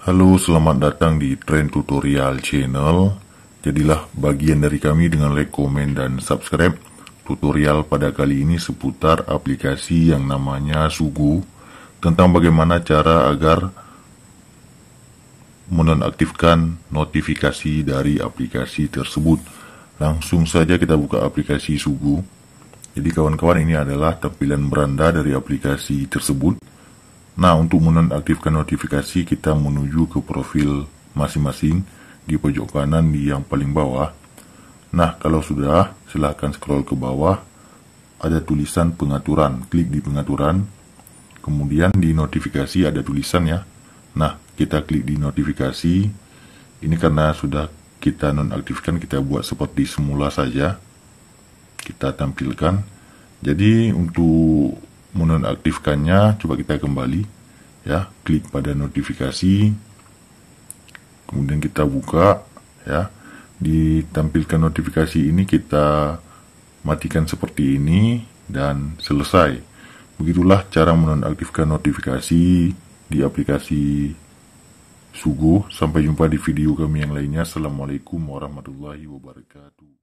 Halo, selamat datang di Trend Tutorial Channel. Jadilah bagian dari kami dengan like, komen, dan subscribe. Tutorial pada kali ini seputar aplikasi yang namanya Sugu, tentang bagaimana cara agar menonaktifkan notifikasi dari aplikasi tersebut. Langsung saja kita buka aplikasi Sugu. Jadi kawan-kawan, ini adalah tampilan beranda dari aplikasi tersebut. Nah, untuk menonaktifkan notifikasi, kita menuju ke profil masing-masing di pojok kanan di yang paling bawah. Nah, kalau sudah, silahkan scroll ke bawah. Ada tulisan pengaturan. Klik di pengaturan. Kemudian di notifikasi ada tulisan ya. Nah, kita klik di notifikasi. Ini karena sudah kita nonaktifkan, kita buat seperti semula saja. Kita tampilkan. Jadi untuk menonaktifkannya, coba kita kembali ya, klik pada notifikasi, kemudian kita buka ya. Ditampilkan notifikasi ini kita matikan seperti ini dan selesai. Begitulah cara menonaktifkan notifikasi di aplikasi Sugu. Sampai jumpa di video kami yang lainnya. Assalamualaikum warahmatullahi wabarakatuh.